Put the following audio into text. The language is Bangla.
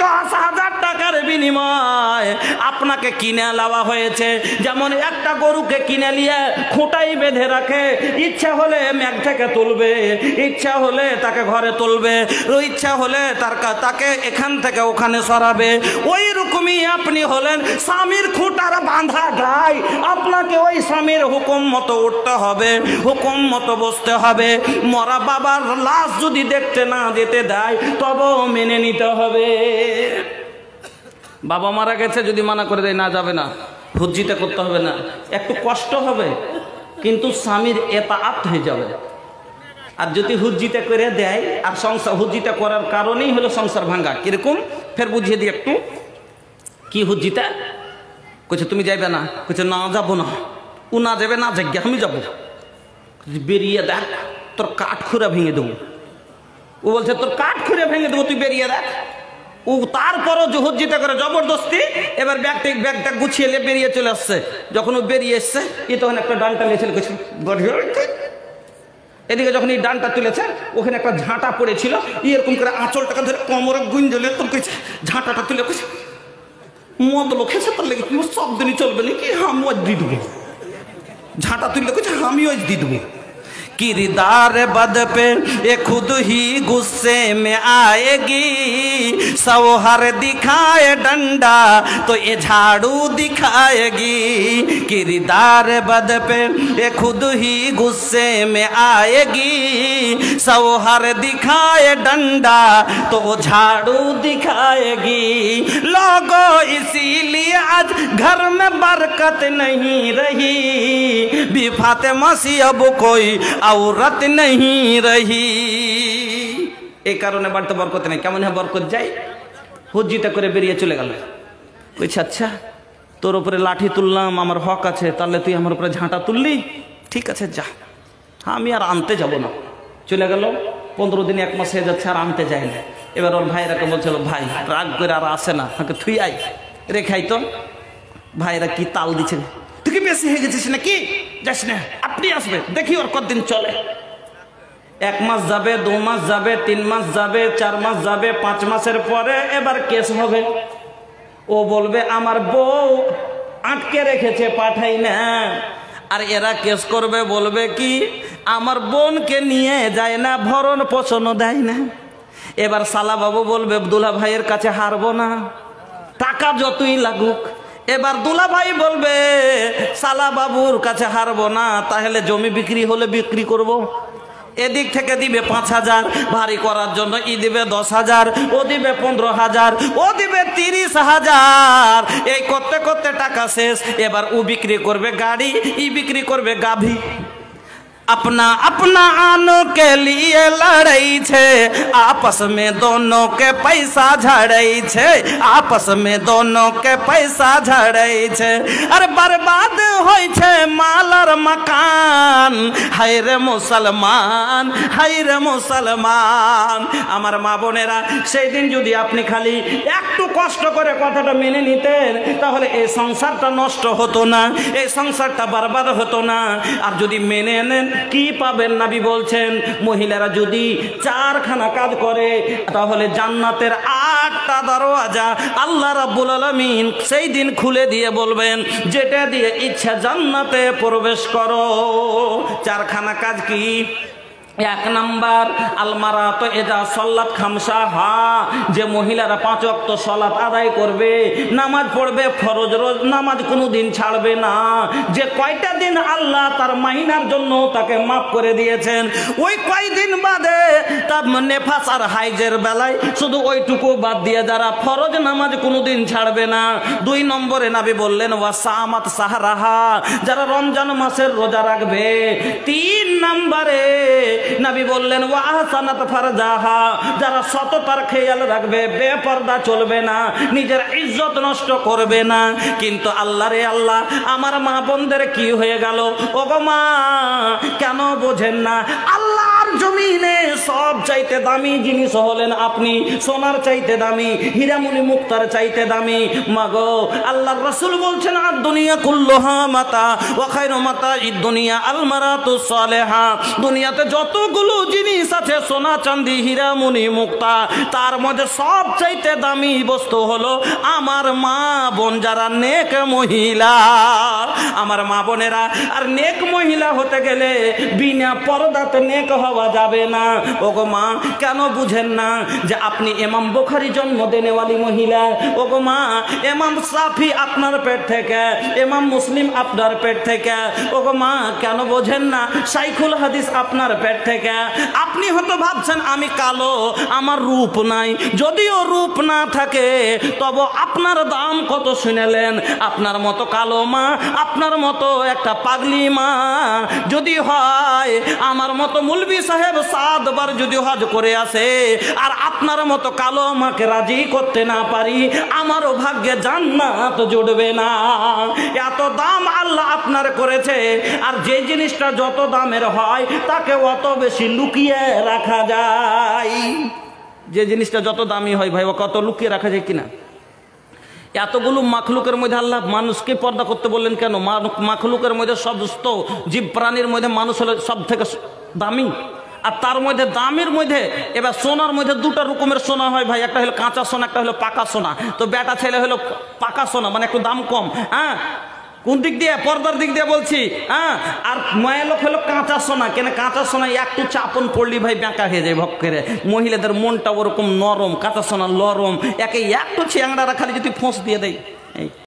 10,000 টাকার বিনিময় আপনাকে কিনে নেওয়া হয়েছে। যেমন একটা গরুকে কিনে নিয়ে খুঁটাই বেঁধে রাখে, ইচ্ছা হলে মেঘ থেকে তুলবে, ইচ্ছা হলে তাকে ঘরে তুলবে, ইচ্ছা হলে তাকে এখান থেকে ওখানে সরাবে। ওই রকমই আপনি হলেন স্বামীর খুঁটার বাঁধা গাই। আপনাকে ওই স্বামীর হুকুম মতো উঠতে হবে, হুকুম মতো বসতে হবে। মরা বাবার লাশ যদি দেখতে না যেতে দেয় তবেও মেনে নিতে হবে। বাবা মারা গেছে, যদি মানা করে দেয় না যাবে না, হুজ্জিটা করতে হবে না, একটু কষ্ট হবে কিন্তু স্বামীর এতাআত হয়ে যাবে। আর যদি হুজ্জিটা করে দেয়, আর সংসার হুজ্জিটা করার কারণেই হলো সংসার ভাঙ্গা। কিরকম ফের বুঝিয়ে দিই একটু। কি হুজ্জিটা? কইছে তুমি যাইবে না, কইছে না যাবো না। ও না যাবে না, যাগ্যা আমি যাবো। বেরিয়ে দেখ, তোর কাঠ খুঁড়ে ভেঙে দেবো। ও বলছে তোর কাঠ খুঁড়ে ভেঙে দেবো, তুই বেরিয়ে দেখ। ও তারপরও হুজ্জিটা করে জবরদস্তি এবার ব্যাগটা গুছিয়ে নিয়ে বেরিয়ে চলে আসছে। যখন ও বেরিয়ে এসছে, এ তখন একটা ডানটা নিয়েছিল, এদিকে যখন এই ডানটা তুলেছে, ওখানে একটা ঝাঁটা পড়েছিল, এরকম করে আঁচলটাকে ধরে কোমরে গুঞ্জলে তোর কইছে, ঝাঁটাটা তুলে কইছে মদ লোকেছে তার লেগে সব দিনই চলবে নাকি, আমি ওই দিয়ে দেবো। ঝাঁটা তুললে কইছে আমি ওই দিয়ে দেবো। किरदार बद पे ये खुद ही गुस्से में आएगी, सौहर दिखाए डंडा तो ये झाड़ू दिखाएगी। किरदार बद पे ये खुद ही गुस्से में आएगी, सौहर दिखाए डंडा तो वो झाड़ू दिखाएगी। लोगों इसीलिए आज घर में बरकत नहीं रही, बिफाते मसी अब कोई औरत नहीं रही। এই কারণে বাড়িতে বরকত নেই। কেমন হয় বরকত যায়? হুজ্জিটা করে বেরিয়ে চলে গেল। বলছে আচ্ছা তোর উপরে লাঠি তুললাম, আমার হক আছে, তাহলে তুই আমার উপরে ঝাঁটা তুললি, ঠিক আছে যা, আমি আর আনতে যাব না। চলে গেল। 15 দিন 1 মাস হয়ে যাচ্ছে, আর আনতে যায় না। এবার ওর ভাইরাকে বলছিল ভাই রাগ করে আর আসে না, তাকে থুই আই রেখাই তো। ভাইরা কি তাল দিচ্ছে, তুই কি বেশি হয়ে গেছিস নাকি, যাস না, আপনি আসবে, দেখি ওর কতদিন চলে। 1 মাস যাবে, 2 মাস যাবে, 3 মাস যাবে, 4 মাস যাবে, 5 মাসের পরে এবার কেস হবে। ও বলবে আমার বউ আটকে রেখেছে, পাঠাই না। আর এরা কেস করবে, বলবে কি আমার বোনকে নিয়ে যায় না, ভরণ পোষণও দেয় না। এবার সালা বাবু বলবে দুলা ভাইয়ের কাছে হারবো না, টাকা যতই লাগুক। এবার দুলা ভাই বলবে সালা বাবুর কাছে হারবো না, তাহলে জমি বিক্রি হলে বিক্রি করব। এদিক থেকে দিবে 5,000 ভারী করার জন্য, ই দিবে 10,000, ও দিবে 15,000, ও দিবে 30,000। এই করতে করতে টাকা শেষ। এবার ও বিক্রি করবে গাড়ি, ই বিক্রি করবে গাভী। अपना अपना आनों के लिए लड़ाई छे, आपस में दोनों के पैसा झड़ाई छे, आपस में दोनों के पैसा झड़ाई छे। अरे बर्बाद होय छे माल और मकान, हाय रे मुसलमान, हाय रे मुसलमान। আমার মা বোনেরা, সেই দিন যদি আপনি খালি একটু কষ্ট করে কথাটা মেনে নিতেন, তাহলে এই সংসারটা নষ্ট হতো না, এই সংসারটা বরবাদ হতো না। আর যদি মেনে নেন কি পাবেন? নবী বলছেন মহিলারা যদি 4খানা কাজ করে, তাহলে জান্নাতের 8টা দরওয়াজা আল্লাহ রাব্বুল আলামিন সেই দিন খুলে দিয়ে বলবেন যেটা দিয়ে ইচ্ছা জান্নাতে প্রবেশ করো। 4খানা কাজ কি? 1 নাম্বার আলমারা তো এজা সল্লাত খামসা, যে মহিলারা 5 ওয়াক্ত সলাত আদায় করবে, নামাজ পড়বে, ফরজ রোজ নামাজ কোনোদিন ছাড়বে না। যে কয়টা দিন আল্লাহ তার মাহিনার জন্য তাকে মাফ করে দিয়েছেন, ওই কয়দিন বাদে তার নেফাস আর হাইজের বেলায় শুধু ওইটুকু বাদ দিয়ে যারা ফরজ নামাজ কোনোদিন ছাড়বে না। 2 নম্বরে নবী বললেন ওয়াসামাত সাহরাহা, যারা রমজান মাসের রোজা রাখবে। 3 নম্বরে নবী বললেন ওয়া আহসানাত ফারজাহা, যারা সততার খেয়াল রাখবে, বেপরদা চলবে না, নিজের ইজ্জত নষ্ট করবে না। কিন্তু আল্লাহ রে আল্লাহ, আমার মা বোনদের কি হয়ে গেল? ওগো মা, কেন বোঝেন না? আল্লাহর জমিনে সব চাইতে দামি জিনিস হলেন আপনি, সোনার চাইতে দামি, হীরামণি মুক্তার চাইতে দামি। মাগো আল্লাহর রাসূল বলছেন আর দুনিয়া কুল্লুহা মাতা ওয়া খায়রু মাতাঈদ দুনিয়া আল মারাতুস সালেহা। দুনিয়াতে যতগুলো জিনিস আছে সোনা চাঁদি হীরামণি মুক্তা, তার মধ্যে সব চাইতে দামি বস্তু হলো আমার মা বোন যারা নেক মহিলা, আমার মা বোনেরা। আর নেক মহিলা হতে গেলে বিনা পর্দাতে নেক হওয়া যাবে না। ওগো মা কেন বুঝেন না যে আপনি ইমাম বুখারী জন্ম দেনেওয়ালি মহিলা? ওগো মা ইমাম শাফি আপনার পেট থেকে, ইমাম মুসলিম আপনার পেট থেকে। ওগো মা কেন বোঝেন না শাইখুল হাদিস আপনার পেট থেকে? আপনি হয়তো ভাবছেন আমি কালো, আমার রূপ নাই। যদিও রূপ না থাকে তবে আপনার দাম কত শুনেলেন? আপনার মতো কালো মা, আপনার মতো একটা পাগলি মা যদি হয়, আমার মতো মুলবি সাহেব 7 বার যদি হজ করে আসে আর আপনার মতো কালো মাকে রাজি করতে না পারি, আমারও ভাগ্যে জান্নাত জুড়বে না। এত দাম আল্লাহ আপনার করেছে। আর যে জিনিসটা যত দামের হয় তাকে অত বেশি লুকিয়ে রাখা যায়। যে জিনিসটা যত দামি হয় ভাই, ও কত লুকিয়ে রাখা যায় কিনা? এতগুলো মাখলুকের মধ্যে আল্লাহ মানুষকে পর্দা করতে বললেন কেন? মাখলুকের মধ্যে সমস্ত জীব প্রাণীর মধ্যে মানুষ হলো সব থেকে দামি। আর তার মধ্যে দামের মধ্যে এবার সোনার মধ্যে 2টা রকমের সোনা হয় ভাই, একটা হলো কাঁচা সোনা, একটা হলো পাকা সোনা। তো বেটা ছেলে হলো পাকা সোনা, মানে একটু দাম কম। হ্যাঁ, কোন দিক দিয়ে? পর্দার দিক দিয়ে বলছি। হ্যাঁ, আর মায়া লোক হলো কাঁচা সোনা। কেন কাঁচা সোনা একটু চাপন পড়লি ভাই বেঁকা হয়ে যায় ভক করে। মহিলাদের মনটা ওরকম নরম, কাঁচা সোনা নরম, একে একটু চ্যাংড়া খালি যদি ফোঁস দিয়ে দেয়।